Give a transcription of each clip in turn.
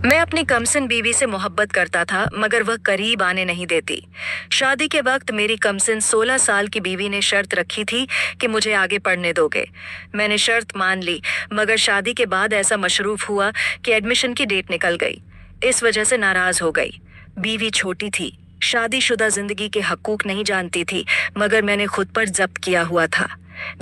मैं अपनी कमसिन बीवी से मोहब्बत करता था मगर वह करीब आने नहीं देती। शादी के वक्त मेरी कमसिन 16 साल की बीवी ने शर्त रखी थी कि मुझे आगे पढ़ने दोगे। मैंने शर्त मान ली मगर शादी के बाद ऐसा मशरूफ हुआ कि एडमिशन की डेट निकल गई। इस वजह से नाराज हो गई। बीवी छोटी थी, शादीशुदा जिंदगी के हकूक नहीं जानती थी मगर मैंने खुद पर जब्त किया हुआ था।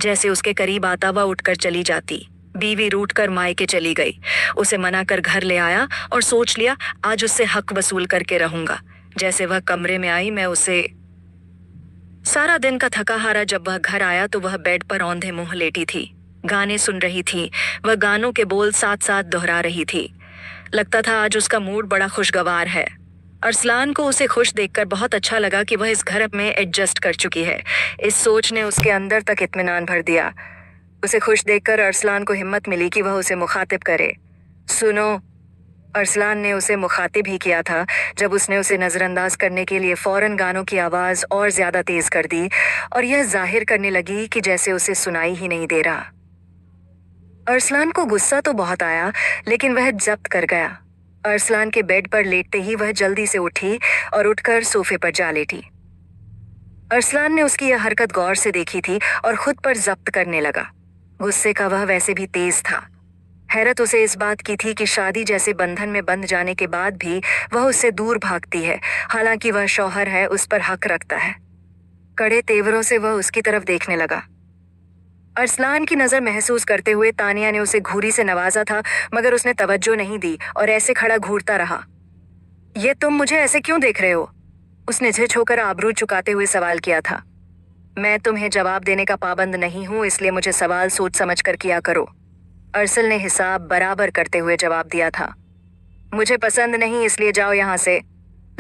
जैसे उसके करीब आता वह उठकर चली जाती। बीवी रूठ कर मायके चली गई। उसे मना कर घर ले आया और सोच लिया आज उससे हक वसूल करके रहूंगा। जैसे वह कमरे में आई मैं उसे सारा दिन का थका हारा जब वह घर आया तो वह बेड पर औंधे मुंह लेटी थी। गाने सुन रही थी। वह गानों के बोल साथ साथ दोहरा रही थी। लगता था आज उसका मूड बड़ा खुशगवार है। अरसलान को उसे खुश देखकर बहुत अच्छा लगा कि वह इस घर में एडजस्ट कर चुकी है। इस सोच ने उसके अंदर तक इत्मीनान भर दिया। उसे खुश देखकर अरसलान को हिम्मत मिली कि वह उसे मुखातिब करे। सुनो, अरसलान ने उसे मुखातिब ही किया था जब उसने उसे नजरअंदाज करने के लिए फौरन गानों की आवाज और ज्यादा तेज कर दी और यह जाहिर करने लगी कि जैसे उसे सुनाई ही नहीं दे रहा। अरसलान को गुस्सा तो बहुत आया लेकिन वह जब्त कर गया। अरसलान के बेड पर लेटते ही वह जल्दी से उठी और उठकर सोफे पर जा लेटी। अरसलान ने उसकी यह हरकत गौर से देखी थी और खुद पर जब्त करने लगा। गुस्से का वह वैसे भी तेज था। हैरत उसे इस बात की थी कि शादी जैसे बंधन में बंध जाने के बाद भी वह उससे दूर भागती है, हालांकि वह शौहर है, उस पर हक रखता है। कड़े तेवरों से वह उसकी तरफ देखने लगा। अरसलान की नजर महसूस करते हुए तानिया ने उसे घूरी से नवाजा था मगर उसने तवज्जो नहीं दी और ऐसे खड़ा घूरता रहा। ये तुम मुझे ऐसे क्यों देख रहे हो? उसने झिझक होकर आबरू चुकाते हुए सवाल किया था। मैं तुम्हें जवाब देने का पाबंद नहीं हूं, इसलिए मुझे सवाल सोच समझ कर किया करो। अरसल ने हिसाब बराबर करते हुए जवाब दिया था। मुझे पसंद नहीं, इसलिए जाओ यहां से।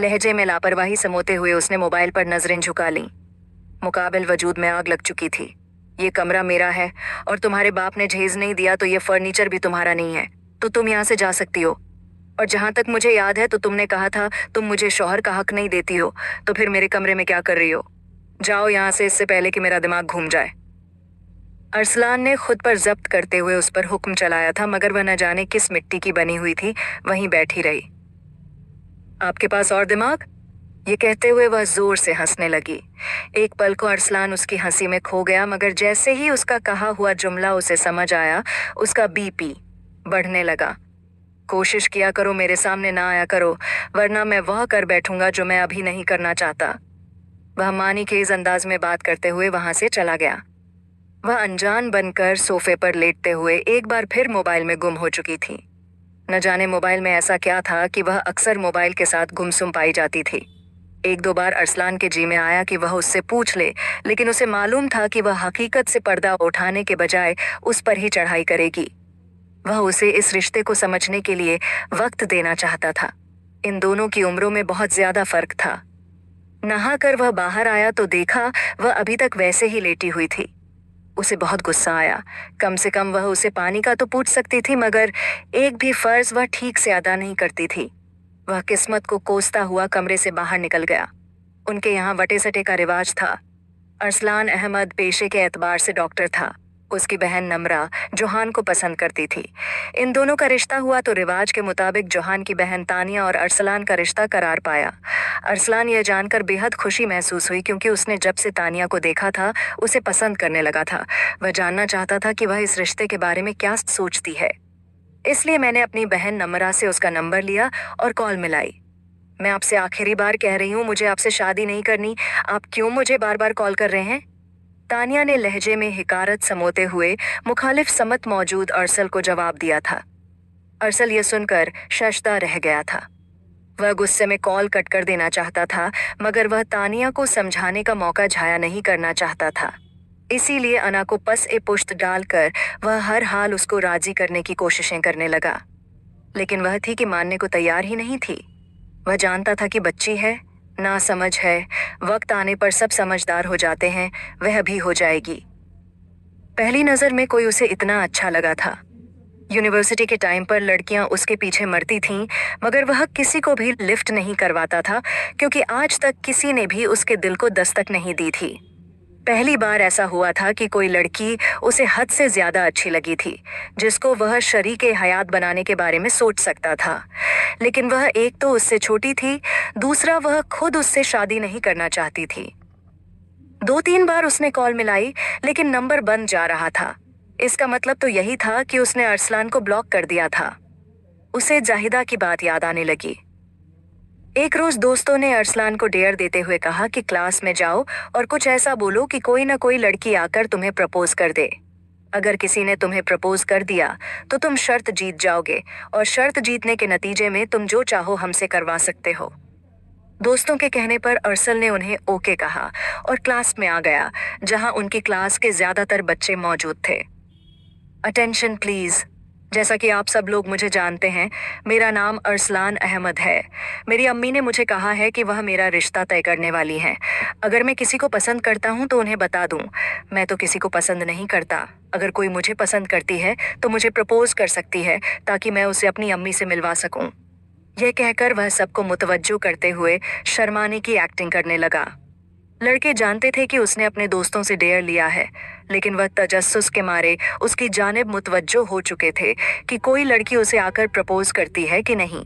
लहजे में लापरवाही समोते हुए उसने मोबाइल पर नजरें झुका लीं। मुकाबिल वजूद में आग लग चुकी थी। ये कमरा मेरा है और तुम्हारे बाप ने जहेज नहीं दिया तो ये फर्नीचर भी तुम्हारा नहीं है, तो तुम यहाँ से जा सकती हो। और जहां तक मुझे याद है तो तुमने कहा था तुम मुझे शौहर का हक नहीं देती हो, तो फिर मेरे कमरे में क्या कर रही हो? जाओ यहाँ से, इससे पहले कि मेरा दिमाग घूम जाए। अरसलान ने खुद पर जब्त करते हुए उस पर हुक्म चलाया था मगर वह न जाने किस मिट्टी की बनी हुई थी, वहीं बैठी रही। आपके पास और दिमाग? ये कहते हुए वह जोर से हंसने लगी। एक पल को अरसलान उसकी हंसी में खो गया मगर जैसे ही उसका कहा हुआ जुमला उसे समझ आया उसका बीपी बढ़ने लगा। कोशिश किया करो मेरे सामने ना आया करो, वरना मैं वह कर बैठूंगा जो मैं अभी नहीं करना चाहता। वह मानी के इस अंदाज में बात करते हुए वहां से चला गया। वह अनजान बनकर सोफे पर लेटते हुए एक बार फिर मोबाइल में गुम हो चुकी थी। न जाने मोबाइल में ऐसा क्या था कि वह अक्सर मोबाइल के साथ गुमसुम पाई जाती थी। एक दो बार अरसलान के जी में आया कि वह उससे पूछ ले, लेकिन उसे मालूम था कि वह हकीकत से पर्दा उठाने के बजाय उस पर ही चढ़ाई करेगी। वह उसे इस रिश्ते को समझने के लिए वक्त देना चाहता था। इन दोनों की उम्रों में बहुत ज्यादा फर्क था। नहाकर वह बाहर आया तो देखा वह अभी तक वैसे ही लेटी हुई थी। उसे बहुत गुस्सा आया। कम से कम वह उसे पानी का तो पूछ सकती थी मगर एक भी फर्ज वह ठीक से अदा नहीं करती थी। वह किस्मत को कोसता हुआ कमरे से बाहर निकल गया। उनके यहाँ वटे सटे का रिवाज था। अरसलान अहमद पेशे के एतबार से डॉक्टर था। उसकी बहन नम्रा जोहान को पसंद करती थी। इन दोनों का रिश्ता हुआ तो रिवाज के मुताबिक जोहान की बहन तानिया और अरसलान का रिश्ता करार पाया। अरसलान यह जानकर बेहद खुशी महसूस हुई क्योंकि उसने जब से तानिया को देखा था उसे पसंद करने लगा था। वह जानना चाहता था कि वह इस रिश्ते के बारे में क्या सोचती है। इसलिए मैंने अपनी बहन नम्रा से उसका नंबर लिया और कॉल मिलाई। मैं आपसे आखिरी बार कह रही हूँ, मुझे आपसे शादी नहीं करनी। आप क्यों मुझे बार बार कॉल कर रहे हैं? तानिया ने लहजे में हिकारत समोते हुए मुखालिफ समत मौजूद अरसल को जवाब दिया था। अरसल ये सुनकर शशदा रह गया था। वह गुस्से में कॉल कट कर देना चाहता था मगर वह तानिया को समझाने का मौका जाया नहीं करना चाहता था। इसीलिए अना को पस ए पुश्त डालकर वह हर हाल उसको राजी करने की कोशिशें करने लगा। लेकिन वह थी कि मानने को तैयार ही नहीं थी। वह जानता था कि बच्ची है, ना समझ है, वक्त आने पर सब समझदार हो जाते हैं, वह भी हो जाएगी। पहली नजर में कोई उसे इतना अच्छा लगा था। यूनिवर्सिटी के टाइम पर लड़कियां उसके पीछे मरती थीं मगर वह किसी को भी लिफ्ट नहीं करवाता था क्योंकि आज तक किसी ने भी उसके दिल को दस्तक नहीं दी थी। पहली बार ऐसा हुआ था कि कोई लड़की उसे हद से ज्यादा अच्छी लगी थी, जिसको वह शरीके हयात बनाने के बारे में सोच सकता था। लेकिन वह एक तो उससे छोटी थी, दूसरा वह खुद उससे शादी नहीं करना चाहती थी। 2-3 बार उसने कॉल मिलाई, लेकिन नंबर बंद जा रहा था। इसका मतलब तो यही था कि उसने अरसलान को ब्लॉक कर दिया था। उसे जाहिदा की बात याद आने लगी। एक रोज दोस्तों ने अरसलान को डेयर देते हुए कहा कि क्लास में जाओ और कुछ ऐसा बोलो कि कोई ना कोई लड़की आकर तुम्हें प्रपोज कर दे। अगर किसी ने तुम्हें प्रपोज कर दिया तो तुम शर्त जीत जाओगे, और शर्त जीतने के नतीजे में तुम जो चाहो हमसे करवा सकते हो। दोस्तों के कहने पर अरसल ने उन्हें ओके कहा और क्लास में आ गया, जहां उनकी क्लास के ज्यादातर बच्चे मौजूद थे। Attention please. जैसा कि आप सब लोग मुझे जानते हैं, मेरा नाम अरसलान अहमद है। मेरी अम्मी ने मुझे कहा है कि वह मेरा रिश्ता तय करने वाली हैं। अगर मैं किसी को पसंद करता हूं तो उन्हें बता दूं। मैं तो किसी को पसंद नहीं करता। अगर कोई मुझे पसंद करती है तो मुझे प्रपोज कर सकती है, ताकि मैं उसे अपनी अम्मी से मिलवा सकूं। यह कहकर वह सबको मुतवज्जो करते हुए शर्माने की एक्टिंग करने लगा। लड़के जानते थे कि उसने अपने दोस्तों से डेयर लिया है, लेकिन वह तजस्सुस के मारे उसकी जानिब मुतवज्जो हो चुके थे कि कोई लड़की उसे आकर प्रपोज करती है कि नहीं।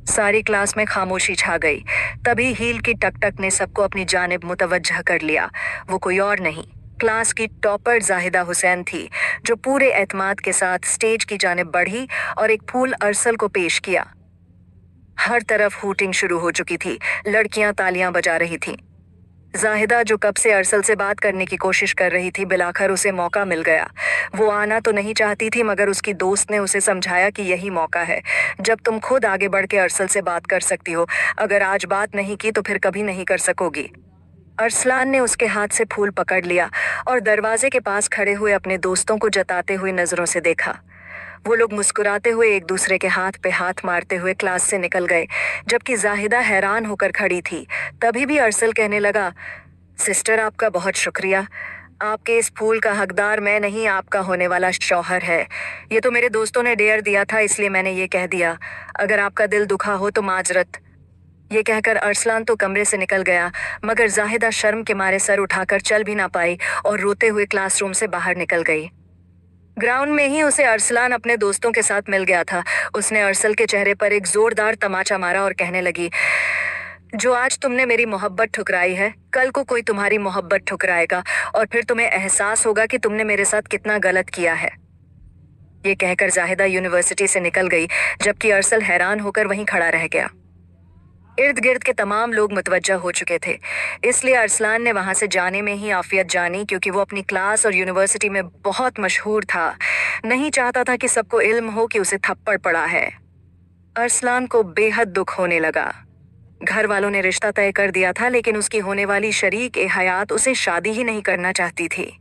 सारी क्लास में खामोशी छा गई। तभी हील की टकटक ने सबको अपनी जानिब मुतवज्जह कर लिया। वो कोई और नहीं, क्लास की टॉपर जाहिदा हुसैन थी, जो पूरे एतमाद के साथ स्टेज की जानिब बढ़ी और एक फूल अरसल को पेश किया। हर तरफ हूटिंग शुरू हो चुकी थी। लड़कियां तालियां बजा रही थीं। जाहिदा, जो कब से अरसल से बात करने की कोशिश कर रही थी, बिलाखर उसे मौका मिल गया। वो आना तो नहीं चाहती थी, मगर उसकी दोस्त ने उसे समझाया कि यही मौका है जब तुम खुद आगे बढ़ के अरसल से बात कर सकती हो। अगर आज बात नहीं की तो फिर कभी नहीं कर सकोगी। अरसलान ने उसके हाथ से फूल पकड़ लिया और दरवाजे के पास खड़े हुए अपने दोस्तों को जताते हुए नजरों से देखा। वो लोग मुस्कुराते हुए एक दूसरे के हाथ पे हाथ मारते हुए क्लास से निकल गए, जबकि जाहिदा हैरान होकर खड़ी थी। तभी भी अरसल कहने लगा, सिस्टर, आपका बहुत शुक्रिया। आपके इस फूल का हकदार मैं नहीं, आपका होने वाला शौहर है। ये तो मेरे दोस्तों ने डेयर दिया था, इसलिए मैंने ये कह दिया। अगर आपका दिल दुखा हो तो माजरत। ये कहकर अरसलान तो कमरे से निकल गया, मगर जाहिदा शर्म के मारे सर उठाकर चल भी ना पाई और रोते हुए क्लासरूम से बाहर निकल गई। ग्राउंड में ही उसे अरसलान अपने दोस्तों के साथ मिल गया था। उसने अरसल के चेहरे पर एक जोरदार तमाचा मारा और कहने लगी, जो आज तुमने मेरी मोहब्बत ठुकराई है, कल को कोई तुम्हारी मोहब्बत ठुकराएगा और फिर तुम्हें एहसास होगा कि तुमने मेरे साथ कितना गलत किया है। ये कहकर जाहिदा यूनिवर्सिटी से निकल गई, जबकि अरसल हैरान होकर वहीं खड़ा रह गया। इर्द गिर्द के तमाम लोग मुतवज्जा हो चुके थे, इसलिए अरसलान ने वहां से जाने में ही आफियत जानी, क्योंकि वो अपनी क्लास और यूनिवर्सिटी में बहुत मशहूर था। नहीं चाहता था कि सबको इल्म हो कि उसे थप्पड़ पड़ा है। अरसलान को बेहद दुख होने लगा। घर वालों ने रिश्ता तय कर दिया था, लेकिन उसकी होने वाली शरीक ए हयात उसे शादी ही नहीं करना चाहती थी।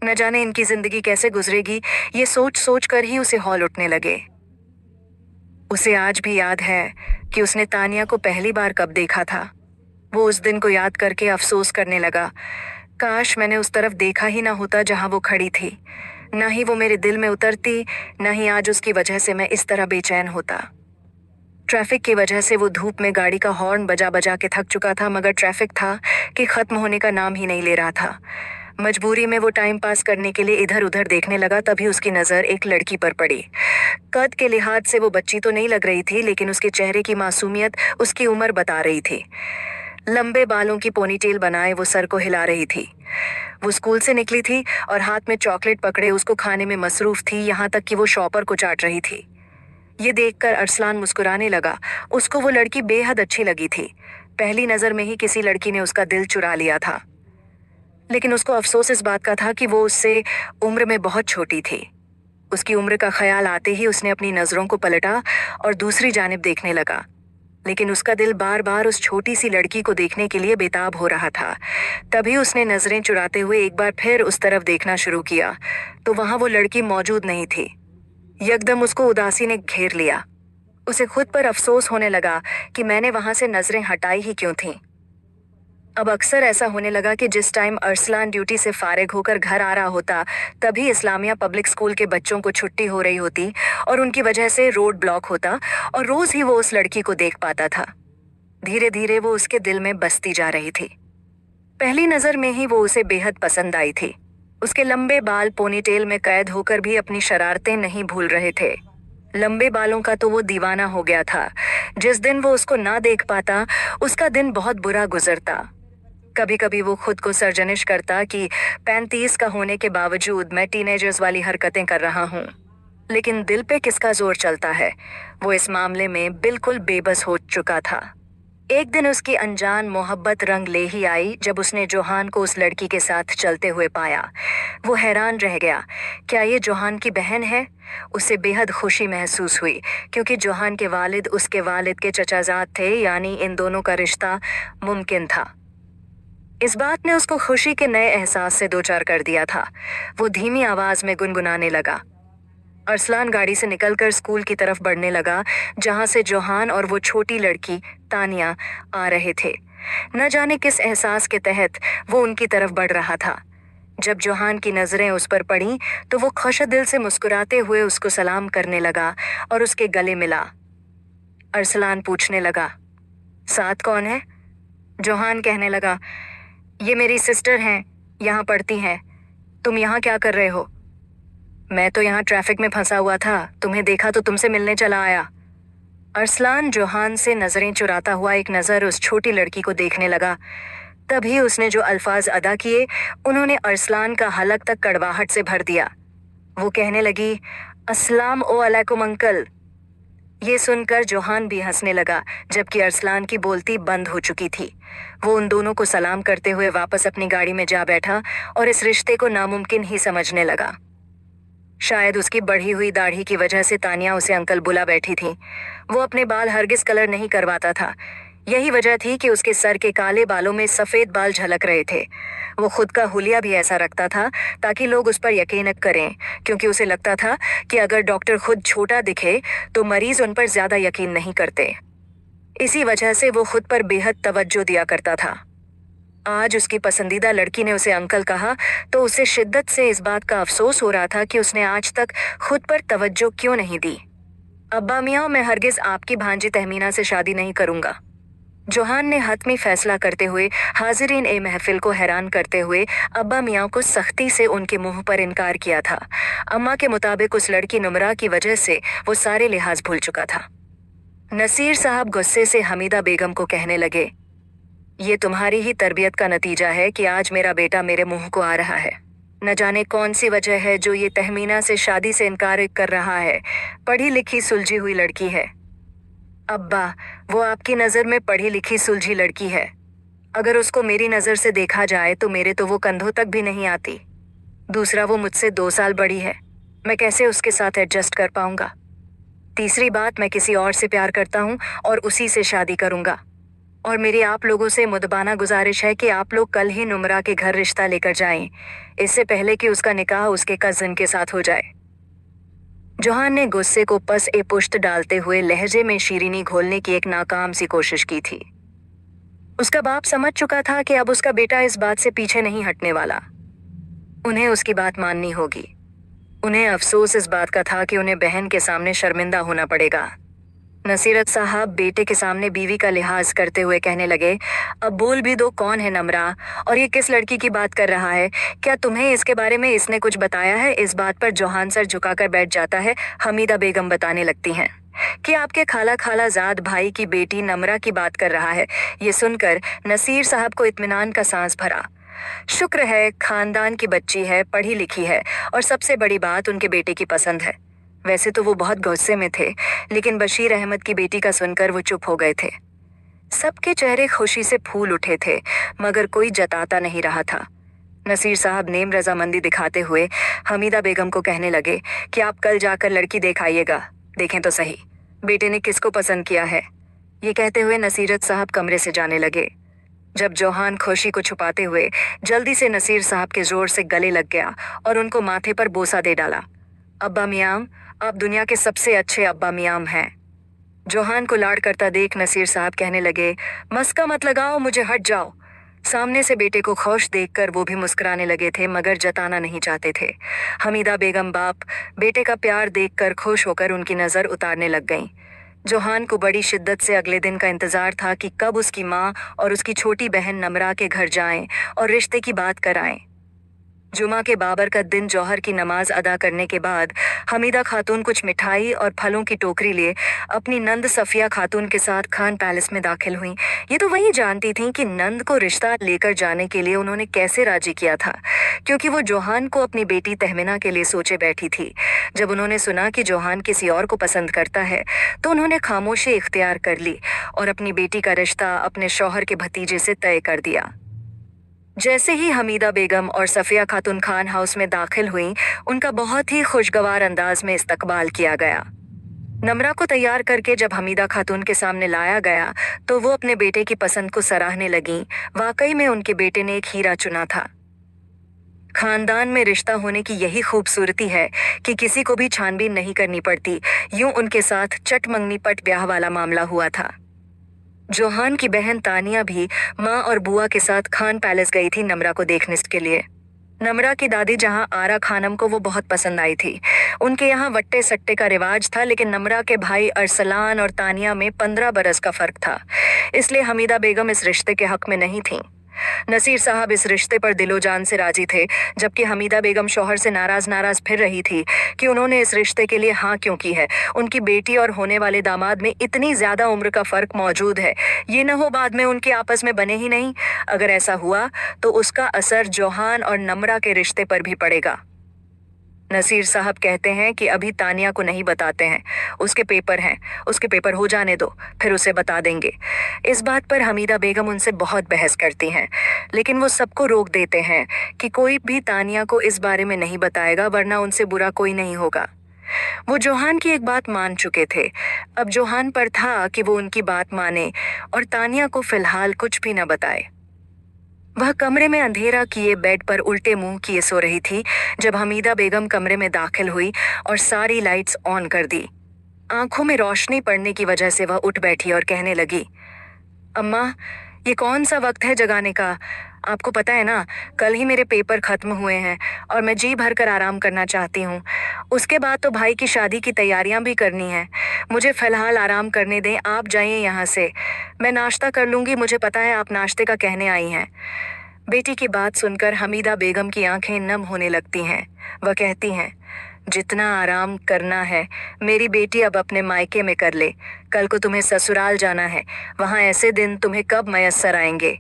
न जाने इनकी जिंदगी कैसे गुजरेगी, ये सोच सोच कर ही उसे हौल उठने लगे। उसे आज भी याद है कि उसने तानिया को पहली बार कब देखा था। वो उस दिन को याद करके अफसोस करने लगा, काश मैंने उस तरफ देखा ही ना होता जहां वो खड़ी थी। ना ही वो मेरे दिल में उतरती, ना ही आज उसकी वजह से मैं इस तरह बेचैन होता। ट्रैफिक की वजह से वो धूप में गाड़ी का हॉर्न बजा बजा के थक चुका था, मगर ट्रैफिक था कि खत्म होने का नाम ही नहीं ले रहा था। मजबूरी में वो टाइम पास करने के लिए इधर उधर देखने लगा, तभी उसकी नज़र एक लड़की पर पड़ी। कद के लिहाज से वो बच्ची तो नहीं लग रही थी, लेकिन उसके चेहरे की मासूमियत उसकी उम्र बता रही थी। लंबे बालों की पोनीटेल बनाए वो सर को हिला रही थी। वो स्कूल से निकली थी और हाथ में चॉकलेट पकड़े उसको खाने में मसरूफ थी, यहाँ तक कि वो शॉपर को चाट रही थी। ये देखकर अरसलान मुस्कुराने लगा। उसको वो लड़की बेहद अच्छी लगी थी। पहली नज़र में ही किसी लड़की ने उसका दिल चुरा लिया था, लेकिन उसको अफसोस इस बात का था कि वो उससे उम्र में बहुत छोटी थी। उसकी उम्र का ख्याल आते ही उसने अपनी नज़रों को पलटा और दूसरी जानिब देखने लगा, लेकिन उसका दिल बार बार उस छोटी सी लड़की को देखने के लिए बेताब हो रहा था। तभी उसने नज़रें चुराते हुए एक बार फिर उस तरफ देखना शुरू किया, तो वहाँ वो लड़की मौजूद नहीं थी। यकदम उसको उदासी ने घेर लिया। उसे खुद पर अफसोस होने लगा कि मैंने वहाँ से नज़रें हटाई ही क्यों थीं। अब अक्सर ऐसा होने लगा कि जिस टाइम अरसलान ड्यूटी से फारिग होकर घर आ रहा होता, तभी इस्लामिया पब्लिक स्कूल के बच्चों को छुट्टी हो रही होती और उनकी वजह से रोड ब्लॉक होता, और रोज ही वो उस लड़की को देख पाता था। धीरे धीरे वो उसके दिल में बसती जा रही थी। पहली नजर में ही वो उसे बेहद पसंद आई थी। उसके लंबे बाल पोनीटेल में कैद होकर भी अपनी शरारतें नहीं भूल रहे थे। लंबे बालों का तो वो दीवाना हो गया था। जिस दिन वो उसको ना देख पाता, उसका दिन बहुत बुरा गुजरता। कभी कभी वो खुद को सरजनिश करता कि 35 का होने के बावजूद मैं टीनेजर्स वाली हरकतें कर रहा हूँ। लेकिन दिल पे किसका जोर चलता है, वो इस मामले में बिल्कुल बेबस हो चुका था। एक दिन उसकी अनजान मोहब्बत रंग ले ही आई जब उसने जोहान को उस लड़की के साथ चलते हुए पाया। वो हैरान रह गया, क्या ये जोहान की बहन है? उसे बेहद खुशी महसूस हुई क्योंकि जोहान के वालिद उसके वालिद के चचाजाद थे, यानी इन दोनों का रिश्ता मुमकिन था। इस बात ने उसको खुशी के नए एहसास से दो चार कर दिया था। वो धीमी आवाज में गुनगुनाने लगा। अरसलान गाड़ी से निकलकर स्कूल की तरफ बढ़ने लगा, जहां से जोहान और वो छोटी लड़की तानिया आ रहे थे। न जाने किस एहसास के तहत वो उनकी तरफ बढ़ रहा था। जब जोहान की नजरें उस पर पड़ी तो वो खुशदिल से मुस्कुराते हुए उसको सलाम करने लगा और उसके गले मिला। अरसलान पूछने लगा, साथ कौन है? जोहान कहने लगा, ये मेरी सिस्टर हैं, यहाँ पढ़ती हैं। तुम यहाँ क्या कर रहे हो? मैं तो यहाँ ट्रैफिक में फंसा हुआ था, तुम्हें देखा तो तुमसे मिलने चला आया। अरसलान जोहान से नजरें चुराता हुआ एक नजर उस छोटी लड़की को देखने लगा। तभी उसने जो अल्फाज अदा किए, उन्होंने अरसलान का हलक तक कड़वाहट से भर दिया। वो कहने लगी, अस्सलाम ओ अलैकुम अंकल। ये सुनकर जोहान भी हंसने लगा, जबकि अरसलान की बोलती बंद हो चुकी थी। वो उन दोनों को सलाम करते हुए वापस अपनी गाड़ी में जा बैठा और इस रिश्ते को नामुमकिन ही समझने लगा। शायद उसकी बढ़ी हुई दाढ़ी की वजह से तानिया उसे अंकल बुला बैठी थी। वो अपने बाल हरगिज कलर नहीं करवाता था। यही वजह थी कि उसके सर के काले बालों में सफेद बाल झलक रहे थे। वो खुद का हुलिया भी ऐसा रखता था ताकि लोग उस पर यकीन करें, क्योंकि उसे लगता था कि अगर डॉक्टर खुद छोटा दिखे तो मरीज उन पर ज्यादा यकीन नहीं करते। इसी वजह से वो खुद पर बेहद तवज्जो दिया करता था। आज उसकी पसंदीदा लड़की ने उसे अंकल कहा तो उसे शिद्दत से इस बात का अफसोस हो रहा था कि उसने आज तक खुद पर तवज्जो क्यों नहीं दी। अब्बा मियाँ, मैं हरगिज आपकी भांजी तहमीना से शादी नहीं करूंगा। जोहान ने हतमी फैसला करते हुए हाजिरीन ए महफिल को हैरान करते हुए अब्बा मियाँ को सख्ती से उनके मुंह पर इनकार किया था। अम्मा के मुताबिक उस लड़की नुमरा की वजह से वो सारे लिहाज भूल चुका था। नसीर साहब गुस्से से हमीदा बेगम को कहने लगे, ये तुम्हारी ही तरबियत का नतीजा है कि आज मेरा बेटा मेरे मुंह को आ रहा है। न जाने कौन सी वजह है जो ये तहमीना से शादी से इनकार कर रहा है। पढ़ी लिखी सुलझी हुई लड़की है। अब्बा, वो आपकी नज़र में पढ़ी लिखी सुलझी लड़की है। अगर उसको मेरी नज़र से देखा जाए तो मेरे तो वो कंधों तक भी नहीं आती। दूसरा, वो मुझसे 2 साल बड़ी है। मैं कैसे उसके साथ एडजस्ट कर पाऊंगा? तीसरी बात, मैं किसी और से प्यार करता हूँ और उसी से शादी करूंगा। और मेरी आप लोगों से मुदबाना गुजारिश है कि आप लोग कल ही नुमरा के घर रिश्ता लेकर जाएं, इससे पहले कि उसका निकाह उसके कजिन के साथ हो जाए। जोहान ने गुस्से को पस ए पुश्त डालते हुए लहजे में शीरीनी घोलने की एक नाकाम सी कोशिश की थी। उसका बाप समझ चुका था कि अब उसका बेटा इस बात से पीछे नहीं हटने वाला। उन्हें उसकी बात माननी होगी। उन्हें अफसोस इस बात का था कि उन्हें बहन के सामने शर्मिंदा होना पड़ेगा। नसीरत साहब बेटे के सामने बीवी का लिहाज करते हुए कहने लगे, अब बोल भी दो, कौन है नमरा और ये किस लड़की की बात कर रहा है? क्या तुम्हें इसके बारे में इसने कुछ बताया है? इस बात पर जोहान सर झुकाकर बैठ जाता है। हमीदा बेगम बताने लगती हैं कि आपके खालाजाद भाई की बेटी नमरा की बात कर रहा है। ये सुनकर नसीर साहब को इत्मीनान का सांस भरा। शुक्र है, खानदान की बच्ची है, पढ़ी लिखी है और सबसे बड़ी बात उनके बेटे की पसंद है। वैसे तो वो बहुत गुस्से में थे, लेकिन बशीर अहमद की बेटी का सुनकर वो चुप हो गए थे। सबके चेहरे खुशी से फूल उठे थे, मगर कोई जताता नहीं रहा था। नसीर साहब नेम रजामंदी दिखाते हुए हमीदा बेगम को कहने लगे कि आप कल जाकर लड़की देख आइएगा, देखें तो सही बेटे ने किसको पसंद किया है। ये कहते हुए नसीरत साहब कमरे से जाने लगे, जब जोहान खुशी को छुपाते हुए जल्दी से नसीर साहब के जोर से गले लग गया और उनको माथे पर बोसा दे डाला। अब्बा मियाँ, आप दुनिया के सबसे अच्छे अब्बा मियाँ हैं। जोहान को लाड़ करता देख नसीर साहब कहने लगे, मस्का मत लगाओ, मुझे हट जाओ। सामने से बेटे को खुश देखकर वो भी मुस्कुराने लगे थे, मगर जताना नहीं चाहते थे। हमीदा बेगम बाप बेटे का प्यार देखकर खुश होकर उनकी नज़र उतारने लग गईं। जोहान को बड़ी शिद्दत से अगले दिन का इंतजार था कि कब उसकी माँ और उसकी छोटी बहन नम्रा के घर जाएं और रिश्ते की बात कराएं। जुमा के बाबर का दिन जौहर की नमाज अदा करने के बाद हमीदा खातून कुछ मिठाई और फलों की टोकरी लिए अपनी नंद सफिया खातून के साथ खान पैलेस में दाखिल हुई। ये तो वही जानती थीं कि नंद को रिश्ता लेकर जाने के लिए उन्होंने कैसे राजी किया था, क्योंकि वो जोहान को अपनी बेटी तहमीना के लिए सोचे बैठी थी। जब उन्होंने सुना कि जोहान किसी और को पसंद करता है तो उन्होंने खामोशी इख्तियार कर ली और अपनी बेटी का रिश्ता अपने शौहर के भतीजे से तय कर दिया। जैसे ही हमीदा बेगम और सफिया खातून खान हाउस में दाखिल हुईं, उनका बहुत ही खुशगवार अंदाज में इस्तकबाल किया गया। नम्रा को तैयार करके जब हमीदा खातून के सामने लाया गया तो वो अपने बेटे की पसंद को सराहने लगीं। वाकई में उनके बेटे ने एक हीरा चुना था। खानदान में रिश्ता होने की यही खूबसूरती है कि किसी को भी छानबीन नहीं करनी पड़ती। यूं उनके साथ चट मंगनी पट ब्याह वाला मामला हुआ था। जोहान की बहन तानिया भी माँ और बुआ के साथ खान पैलेस गई थी नम्रा को देखने के लिए। नम्रा की दादी जहाँ आरा खानम को वो बहुत पसंद आई थी। उनके यहाँ वट्टे सट्टे का रिवाज था, लेकिन नम्रा के भाई अरसलान और तानिया में 15 बरस का फर्क था, इसलिए हमीदा बेगम इस रिश्ते के हक में नहीं थीं। नसीर साहब इस रिश्ते पर दिलो जान से राजी थे, जबकि हमीदा बेगम शौहर से नाराज फिर रही थी कि उन्होंने इस रिश्ते के लिए हाँ क्यों की है। उनकी बेटी और होने वाले दामाद में इतनी ज्यादा उम्र का फर्क मौजूद है, ये न हो बाद में उनके आपस में बने ही नहीं। अगर ऐसा हुआ तो उसका असर जोहान और नम्रा के रिश्ते पर भी पड़ेगा। नसीर साहब कहते हैं कि अभी तानिया को नहीं बताते हैं, उसके पेपर हैं, उसके पेपर हो जाने दो, फिर उसे बता देंगे। इस बात पर हमीदा बेगम उनसे बहुत बहस करती हैं, लेकिन वो सबको रोक देते हैं कि कोई भी तानिया को इस बारे में नहीं बताएगा, वरना उनसे बुरा कोई नहीं होगा। वो जोहान की एक बात मान चुके थे, अब जोहान पर था कि वो उनकी बात माने और तानिया को फिलहाल कुछ भी न बताए। वह कमरे में अंधेरा किए बेड पर उल्टे मुंह किए सो रही थी जब हमीदा बेगम कमरे में दाखिल हुई और सारी लाइट्स ऑन कर दी। आंखों में रोशनी पड़ने की वजह से वह उठ बैठी और कहने लगी, अम्मा, ये कौन सा वक्त है जगाने का? आपको पता है ना, कल ही मेरे पेपर खत्म हुए हैं और मैं जी भर कर आराम करना चाहती हूँ। उसके बाद तो भाई की शादी की तैयारियां भी करनी है। मुझे फिलहाल आराम करने दें, आप जाइए यहाँ से। मैं नाश्ता कर लूँगी, मुझे पता है आप नाश्ते का कहने आई हैं। बेटी की बात सुनकर हमीदा बेगम की आंखें नम होने लगती हैं। वह कहती हैं, जितना आराम करना है मेरी बेटी अब अपने मायके में कर ले। कल को तुम्हें ससुराल जाना है, वहाँ ऐसे दिन तुम्हें कब मयस्सर आएंगे।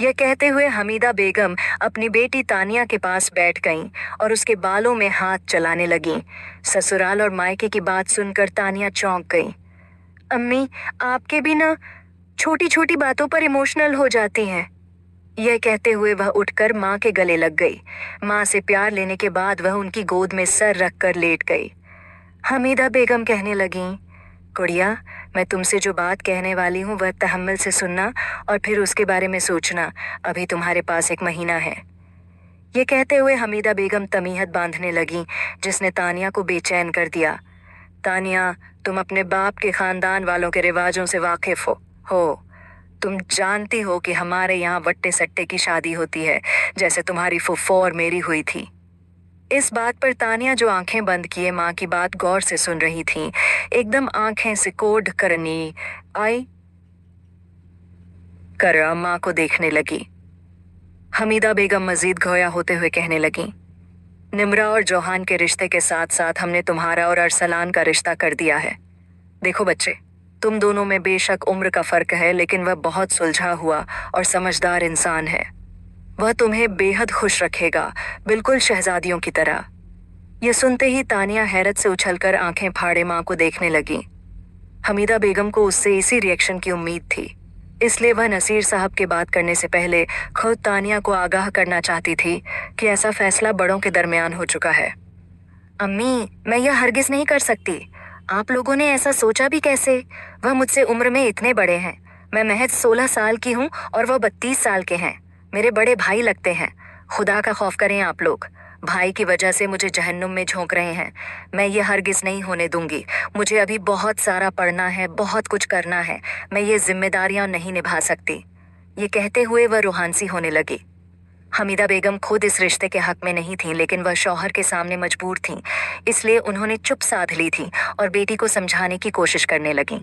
यह कहते हुए हमीदा बेगम अपनी बेटी तानिया के पास बैठ गईं और उसके बालों में हाथ चलाने लगीं। ससुराल और मायके की बात सुनकर तानिया चौंक गई। अम्मी, आपके भी ना छोटी छोटी बातों पर इमोशनल हो जाती हैं। यह कहते हुए वह उठकर माँ के गले लग गई। माँ से प्यार लेने के बाद वह उनकी गोद में सर रखकर लेट गई। हमीदा बेगम कहने लगीं, गुड़िया, मैं तुमसे जो बात कहने वाली हूँ वह तहम्मुल से सुनना और फिर उसके बारे में सोचना। अभी तुम्हारे पास 1 महीना है। ये कहते हुए हमीदा बेगम तमीहत बांधने लगी, जिसने तानिया को बेचैन कर दिया। तानिया, तुम अपने बाप के खानदान वालों के रिवाजों से वाकिफ हो। तुम जानती हो कि हमारे यहाँ वट्टे सट्टे की शादी होती है, जैसे तुम्हारी फुफ्फो और मेरी हुई थी। इस बात पर तानिया, जो आंखें बंद किए माँ की बात गौर से सुन रही थीं, एकदम आंखें सिकोड़ करनी आई कर माँ को देखने लगी। हमीदा बेगम मजीद गोया होते हुए कहने लगी, निम्रा और जोहान के रिश्ते के साथ साथ हमने तुम्हारा और अरसलान का रिश्ता कर दिया है। देखो बच्चे, तुम दोनों में बेशक उम्र का फर्क है, लेकिन वह बहुत सुलझा हुआ और समझदार इंसान है। वह तुम्हें बेहद खुश रखेगा, बिल्कुल शहजादियों की तरह। यह सुनते ही तानिया हैरत से उछलकर आंखें फाड़े माँ को देखने लगी। हमीदा बेगम को उससे इसी रिएक्शन की उम्मीद थी, इसलिए वह नसीर साहब के बात करने से पहले खुद तानिया को आगाह करना चाहती थी कि ऐसा फैसला बड़ों के दरमियान हो चुका है। अम्मी, मैं यह हरगिज नहीं कर सकती। आप लोगों ने ऐसा सोचा भी कैसे? वह मुझसे उम्र में इतने बड़े हैं। मैं महज 16 साल की हूँ और वह 32 साल के हैं। मेरे बड़े भाई लगते हैं। खुदा का खौफ करें आप लोग। भाई की वजह से मुझे जहन्नुम में झोंक रहे हैं। मैं ये हरगिज नहीं होने दूंगी। मुझे अभी बहुत सारा पढ़ना है, बहुत कुछ करना है। मैं ये जिम्मेदारियां नहीं निभा सकती। ये कहते हुए वह रूहानसी होने लगी। हमीदा बेगम खुद इस रिश्ते के हक में नहीं थीं, लेकिन वह शौहर के सामने मजबूर थीं, इसलिए उन्होंने चुप साध ली थी और बेटी को समझाने की कोशिश करने लगीं।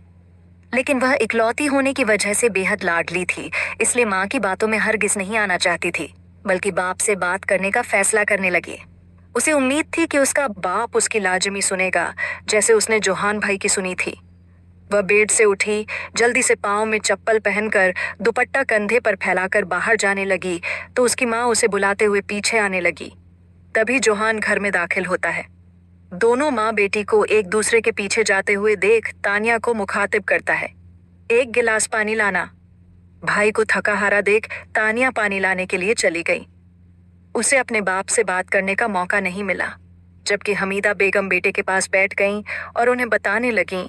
लेकिन वह इकलौती होने की वजह से बेहद लाडली थी, इसलिए माँ की बातों में हरगिज नहीं आना चाहती थी, बल्कि बाप से बात करने का फैसला करने लगी। उसे उम्मीद थी कि उसका बाप उसकी लाजमी सुनेगा, जैसे उसने जोहान भाई की सुनी थी। वह बेड से उठी, जल्दी से पाँव में चप्पल पहनकर दुपट्टा कंधे पर फैलाकर बाहर जाने लगी तो उसकी माँ उसे बुलाते हुए पीछे आने लगी। तभी जोहान घर में दाखिल होता है। दोनों माँ बेटी को एक दूसरे के पीछे जाते हुए देख तानिया को मुखातिब करता है, एक गिलास पानी लाना। भाई को थका हारा देख तानिया पानी लाने के लिए चली गई। उसे अपने बाप से बात करने का मौका नहीं मिला, जबकि हमीदा बेगम बेटे के पास बैठ गईं और उन्हें बताने लगीं,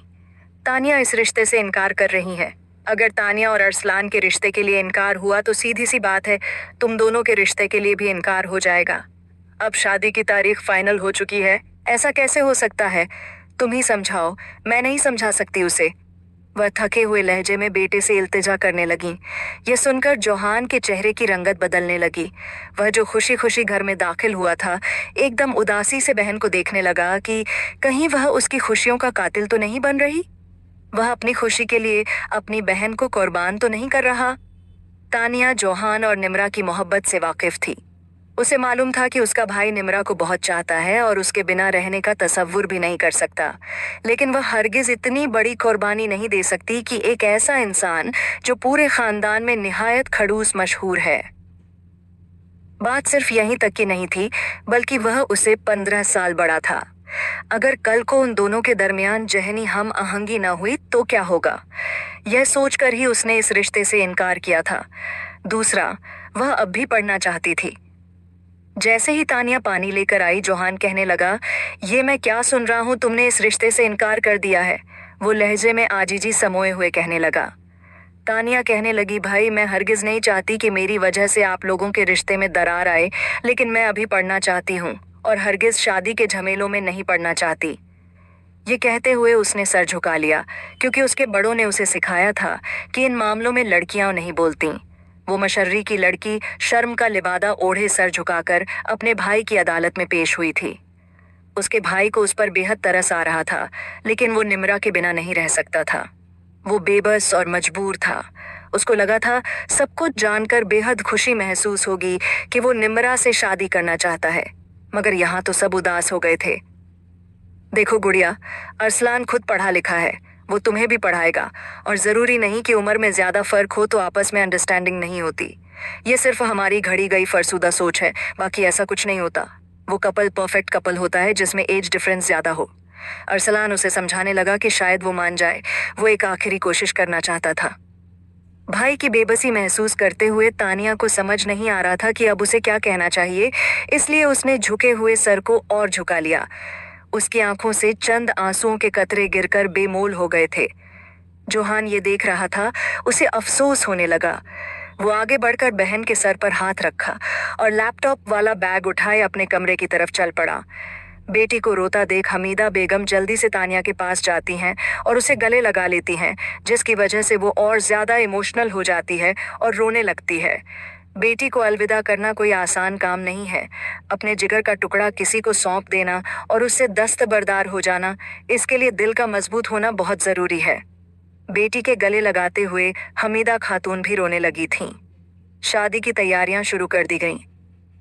तानिया इस रिश्ते से इनकार कर रही है। अगर तानिया और अरसलान के रिश्ते के लिए इनकार हुआ तो सीधी सी बात है, तुम दोनों के रिश्ते के लिए भी इनकार हो जाएगा। अब शादी की तारीख फाइनल हो चुकी है, ऐसा कैसे हो सकता है? तुम ही समझाओ, मैं नहीं समझा सकती उसे। वह थके हुए लहजे में बेटे से इल्तिजा करने लगी। यह सुनकर जोहान के चेहरे की रंगत बदलने लगी। वह जो खुशी खुशी घर में दाखिल हुआ था, एकदम उदासी से बहन को देखने लगा कि कहीं वह उसकी खुशियों का कातिल तो नहीं बन रही। वह अपनी खुशी के लिए अपनी बहन को कुर्बान तो नहीं कर रहा। तानिया जोहान और निम्रा की मोहब्बत से वाकिफ थी। उसे मालूम था कि उसका भाई निम्रा को बहुत चाहता है और उसके बिना रहने का तसव्वुर भी नहीं कर सकता, लेकिन वह हरगिज इतनी बड़ी कुर्बानी नहीं दे सकती कि एक ऐसा इंसान जो पूरे खानदान में निहायत खड़ूस मशहूर है। बात सिर्फ यहीं तक की नहीं थी, बल्कि वह उसे 15 साल बड़ा था। अगर कल को उन दोनों के दरमियान जहनी हम आहंगी न हुई तो क्या होगा, यह सोचकर ही उसने इस रिश्ते से इनकार किया था। दूसरा, वह अब भी पढ़ना चाहती थी। जैसे ही तानिया पानी लेकर आई, जोहान कहने लगा, ये मैं क्या सुन रहा हूँ, तुमने इस रिश्ते से इनकार कर दिया है। वो लहजे में आजीजी समोए हुए कहने लगा। तानिया कहने लगी, भाई मैं हरगिज नहीं चाहती कि मेरी वजह से आप लोगों के रिश्ते में दरार आए, लेकिन मैं अभी पढ़ना चाहती हूँ और हरगिज शादी के झमेलों में नहीं पड़ना चाहती। ये कहते हुए उसने सर झुका लिया, क्योंकि उसके बड़ों ने उसे सिखाया था कि इन मामलों में लड़कियां नहीं बोलती। वो मशर्री की लड़की शर्म का लिबादा ओढ़े सर झुकाकर अपने भाई की अदालत में पेश हुई थी। उसके भाई को उस पर बेहद तरस आ रहा था, लेकिन वो निम्रा के बिना नहीं रह सकता था। वो बेबस और मजबूर था। उसको लगा था सब कुछ जानकर बेहद खुशी महसूस होगी कि वो निम्रा से शादी करना चाहता है, मगर यहाँ तो सब उदास हो गए थे। देखो गुड़िया, अरसलान खुद पढ़ा लिखा है, वो तुम्हें भी पढ़ाएगा, और जरूरी नहीं कि उम्र में ज्यादा फर्क हो तो आपस में अंडरस्टैंडिंग नहीं होती। ये सिर्फ हमारी घड़ी गई फरसुदा सोच है, बाकी ऐसा कुछ नहीं होता। वो कपल परफेक्ट कपल होता है जिसमें एज डिफरेंस ज्यादा हो। अरसलान उसे समझाने लगा कि शायद वो मान जाए। वो एक आखिरी कोशिश करना चाहता था। भाई की बेबसी महसूस करते हुए तानिया को समझ नहीं आ रहा था कि अब उसे क्या कहना चाहिए, इसलिए उसने झुके हुए सर को और झुका लिया। उसकी आंखों से चंद आंसुओं के कतरे गिरकर बेमोल हो गए थे। जोहान ये देख रहा था, उसे अफसोस होने लगा। वो आगे बढ़कर बहन के सर पर हाथ रखा और लैपटॉप वाला बैग उठाए अपने कमरे की तरफ चल पड़ा। बेटी को रोता देख हमीदा बेगम जल्दी से तानिया के पास जाती हैं और उसे गले लगा लेती हैं, जिसकी वजह से वो और ज्यादा इमोशनल हो जाती है और रोने लगती है। बेटी को अलविदा करना कोई आसान काम नहीं है। अपने जिगर का टुकड़ा किसी को सौंप देना और उससे दस्तबरदार हो जाना, इसके लिए दिल का मजबूत होना बहुत जरूरी है। बेटी के गले लगाते हुए हमीदा खातून भी रोने लगी थीं। शादी की तैयारियां शुरू कर दी गईं।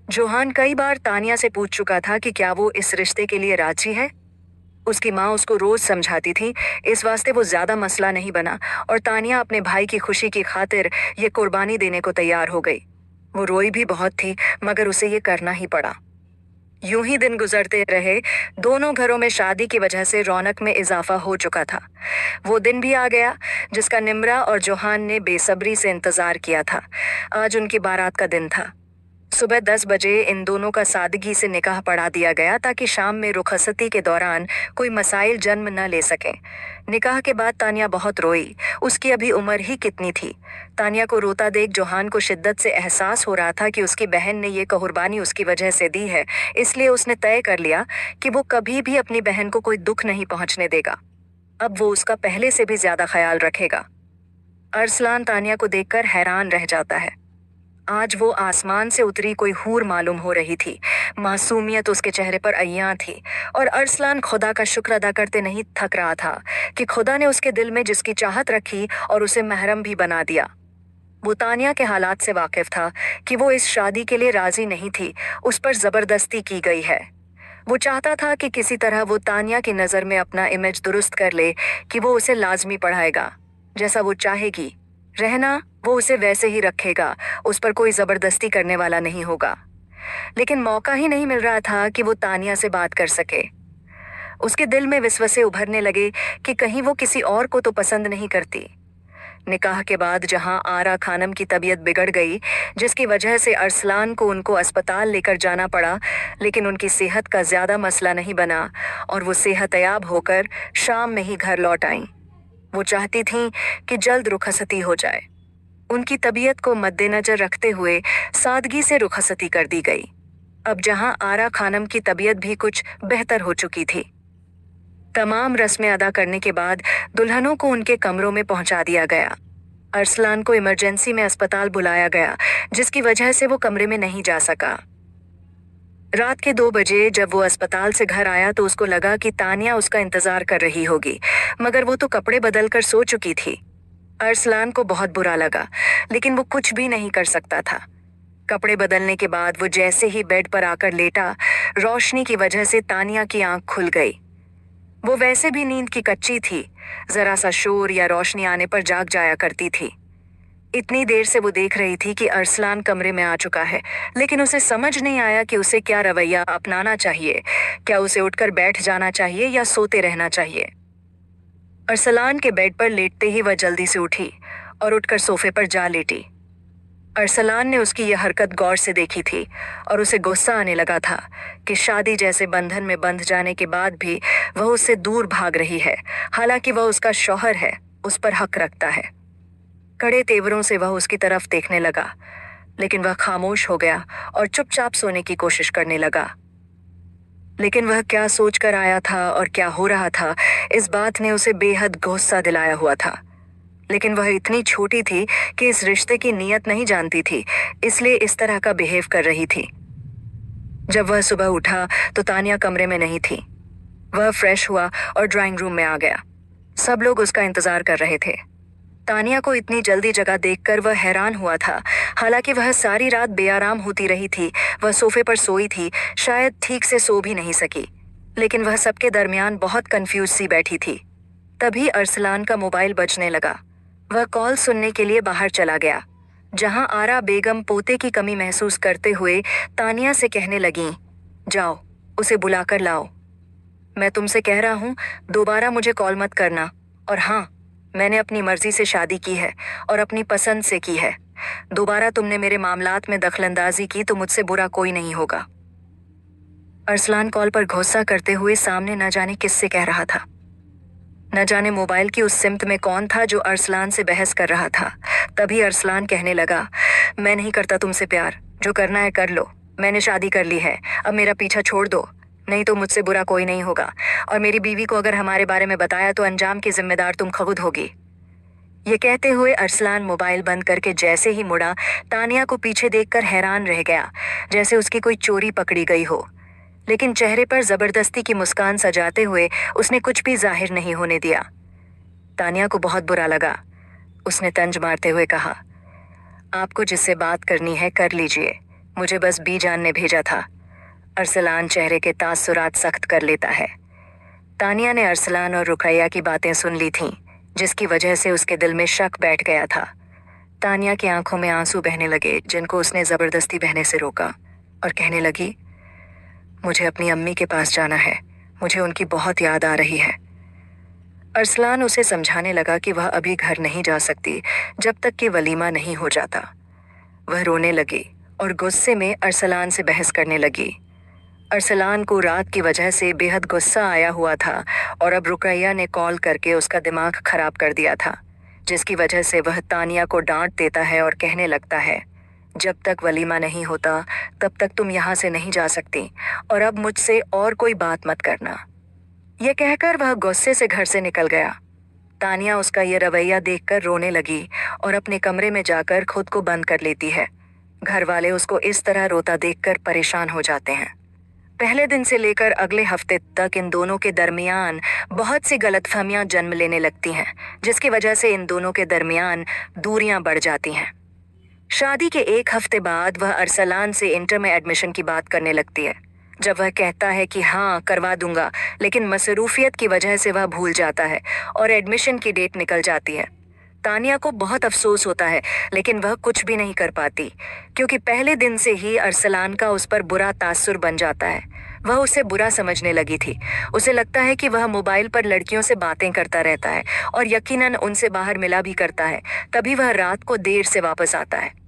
जोहान कई बार तानिया से पूछ चुका था कि क्या वो इस रिश्ते के लिए राजी है। उसकी माँ उसको रोज समझाती थी, इस वास्ते वो ज्यादा मसला नहीं बना और तानिया अपने भाई की खुशी की खातिर ये कुर्बानी देने को तैयार हो गई। वो रोई भी बहुत थी, मगर उसे ये करना ही पड़ा। यूं ही दिन गुजरते रहे। दोनों घरों में शादी की वजह से रौनक में इजाफा हो चुका था। वो दिन भी आ गया जिसका निम्रा और जोहान ने बेसब्री से इंतजार किया था। आज उनकी बारात का दिन था। सुबह 10 बजे इन दोनों का सादगी से निकाह पढ़ा दिया गया ताकि शाम में रुखसती के दौरान कोई मसाइल जन्म न ले सकें। निकाह के बाद तानिया बहुत रोई। उसकी अभी उम्र ही कितनी थी। तानिया को रोता देख जोहान को शिद्दत से एहसास हो रहा था कि उसकी बहन ने ये कुर्बानी उसकी वजह से दी है, इसलिए उसने तय कर लिया कि वो कभी भी अपनी बहन को कोई दुख नहीं पहुंचने देगा। अब वो उसका पहले से भी ज्यादा ख्याल रखेगा। अरसलान तानिया को देखकर हैरान रह जाता है। आज वो आसमान से उतरी कोई हूर मालूम हो रही थी। मासूमियत उसके चेहरे पर अय्यां थी और अरसलान खुदा का शुक्र अदा करते नहीं थक रहा था कि खुदा ने उसके दिल में जिसकी चाहत रखी और उसे महरम भी बना दिया। वो तानिया के हालात से वाकिफ था कि वो इस शादी के लिए राजी नहीं थी, उस पर जबरदस्ती की गई है। वो चाहता था कि किसी तरह वो तानिया की नज़र में अपना इमेज दुरुस्त कर ले कि वो उसे लाजमी पढ़ाएगा, जैसा वो चाहेगी। रहना वो उसे वैसे ही रखेगा, उस पर कोई जबरदस्ती करने वाला नहीं होगा। लेकिन मौका ही नहीं मिल रहा था कि वो तानिया से बात कर सके। उसके दिल में विस्वसे उभरने लगे कि कहीं वो किसी और को तो पसंद नहीं करती। निकाह के बाद जहां आरा खानम की तबीयत बिगड़ गई, जिसकी वजह से अरसलान को उनको अस्पताल लेकर जाना पड़ा, लेकिन उनकी सेहत का ज्यादा मसला नहीं बना और वो सेहतयाब होकर शाम में ही घर लौट आईं। वो चाहती थीं कि जल्द रुखसती हो जाए। उनकी तबीयत को मद्देनजर रखते हुए सादगी से रुखसती कर दी गई। अब जहां आरा खानम की तबीयत भी कुछ बेहतर हो चुकी थी। तमाम रस्में अदा करने के बाद दुल्हनों को उनके कमरों में पहुंचा दिया गया। अरसलान को इमरजेंसी में अस्पताल बुलाया गया, जिसकी वजह से वो कमरे में नहीं जा सका। रात के 2 बजे जब वो अस्पताल से घर आया तो उसको लगा कि तानिया उसका इंतजार कर रही होगी, मगर वो तो कपड़े बदल कर सो चुकी थी। अरसलान को बहुत बुरा लगा, लेकिन वो कुछ भी नहीं कर सकता था। कपड़े बदलने के बाद वो जैसे ही बेड पर आकर लेटा, रोशनी की वजह से तानिया की आंख खुल गई। वो वैसे भी नींद की कच्ची थी, जरा सा शोर या रोशनी आने पर जाग जाया करती थी। इतनी देर से वो देख रही थी कि अरसलान कमरे में आ चुका है, लेकिन उसे समझ नहीं आया कि उसे क्या रवैया अपनाना चाहिए। क्या उसे उठकर बैठ जाना चाहिए या सोते रहना चाहिए। अरसलान के बेड पर लेटते ही वह जल्दी से उठी और उठकर सोफे पर जा लेटी। अरसलान ने उसकी यह हरकत गौर से देखी थी और उसे गुस्सा आने लगा था कि शादी जैसे बंधन में बंध जाने के बाद भी वह उससे दूर भाग रही है, हालांकि वह उसका शौहर है, उस पर हक रखता है। कड़े तेवरों से वह उसकी तरफ देखने लगा, लेकिन वह खामोश हो गया और चुपचाप सोने की कोशिश करने लगा। लेकिन वह क्या सोच कर आया था और क्या हो रहा था, इस बात ने उसे बेहद गुस्सा दिलाया हुआ था। लेकिन वह इतनी छोटी थी कि इस रिश्ते की नीयत नहीं जानती थी, इसलिए इस तरह का बिहेव कर रही थी। जब वह सुबह उठा तो तानिया कमरे में नहीं थी। वह फ्रेश हुआ और ड्राइंग रूम में आ गया। सब लोग उसका इंतजार कर रहे थे। तानिया को इतनी जल्दी जगह देखकर वह हैरान हुआ था। हालांकि वह सारी रात बेआराम होती रही थी, वह सोफे पर सोई थी, शायद ठीक से सो भी नहीं सकी, लेकिन वह सबके दरमियान बहुत कंफ्यूज सी बैठी थी। तभी अरसलान का मोबाइल बजने लगा। वह कॉल सुनने के लिए बाहर चला गया, जहां आरा बेगम पोते की कमी महसूस करते हुए तानिया से कहने लगीं, जाओ उसे बुलाकर लाओ। मैं तुमसे कह रहा हूं, दोबारा मुझे कॉल मत करना। और हाँ, मैंने अपनी मर्जी से शादी की है और अपनी पसंद से की है। दोबारा तुमने मेरे मामलात में दखलंदाजी की तो मुझसे बुरा कोई नहीं होगा। अरसलान कॉल पर गुस्सा करते हुए सामने न जाने किससे कह रहा था। न जाने मोबाइल की उस सिमत में कौन था जो अरसलान से बहस कर रहा था। तभी अरसलान कहने लगा, मैं नहीं करता तुमसे प्यार, जो करना है कर लो। मैंने शादी कर ली है, अब मेरा पीछा छोड़ दो, नहीं तो मुझसे बुरा कोई नहीं होगा। और मेरी बीवी को अगर हमारे बारे में बताया तो अंजाम की जिम्मेदार तुम खुद होगी। ये कहते हुए अरसलान मोबाइल बंद करके जैसे ही मुड़ा, तानिया को पीछे देखकर हैरान रह गया, जैसे उसकी कोई चोरी पकड़ी गई हो। लेकिन चेहरे पर जबरदस्ती की मुस्कान सजाते हुए उसने कुछ भी जाहिर नहीं होने दिया। तानिया को बहुत बुरा लगा। उसने तंज मारते हुए कहा, आपको जिससे बात करनी है कर लीजिए, मुझे बस बीजान ने भेजा था। अरसलान चेहरे के तासुरात सख्त कर लेता है। तानिया ने अरसलान और रुकैया की बातें सुन ली थीं, जिसकी वजह से उसके दिल में शक बैठ गया था। तानिया की आंखों में आंसू बहने लगे, जिनको उसने जबरदस्ती बहने से रोका, और कहने लगी, मुझे अपनी अम्मी के पास जाना है, मुझे उनकी बहुत याद आ रही है। अरसलान उसे समझाने लगा कि वह अभी घर नहीं जा सकती जब तक कि वलीमा नहीं हो जाता। वह रोने लगी और गुस्से में अरसलान से बहस करने लगी। अरसलान को रात की वजह से बेहद गुस्सा आया हुआ था और अब रुकैया ने कॉल करके उसका दिमाग खराब कर दिया था, जिसकी वजह से वह तानिया को डांट देता है और कहने लगता है, जब तक वलीमा नहीं होता तब तक तुम यहाँ से नहीं जा सकती, और अब मुझसे और कोई बात मत करना। यह कहकर वह गुस्से से घर से निकल गया। तानिया उसका यह रवैया देखकर रोने लगी और अपने कमरे में जाकर खुद को बंद कर लेती है। घर वाले उसको इस तरह रोता देखकर परेशान हो जाते हैं। पहले दिन से लेकर अगले हफ्ते तक इन दोनों के दरमियान बहुत सी गलतफहमियां जन्म लेने लगती हैं, जिसकी वजह से इन दोनों के दरमियान दूरियां बढ़ जाती हैं। शादी के एक हफ्ते बाद वह अरसलान से इंटर में एडमिशन की बात करने लगती है। जब वह कहता है कि हाँ करवा दूंगा, लेकिन मसरूफियत की वजह से वह भूल जाता है और एडमिशन की डेट निकल जाती है। तानिया को बहुत अफसोस होता है, लेकिन वह कुछ भी नहीं कर पाती, क्योंकि पहले दिन से ही अरसलान का उस पर बुरा तासुर बन जाता है। वह उसे बुरा समझने लगी थी। उसे लगता है कि वह मोबाइल पर लड़कियों से बातें करता रहता है और यकीनन उनसे बाहर मिला भी करता है। तभी वह रात को देर से वापस आता है।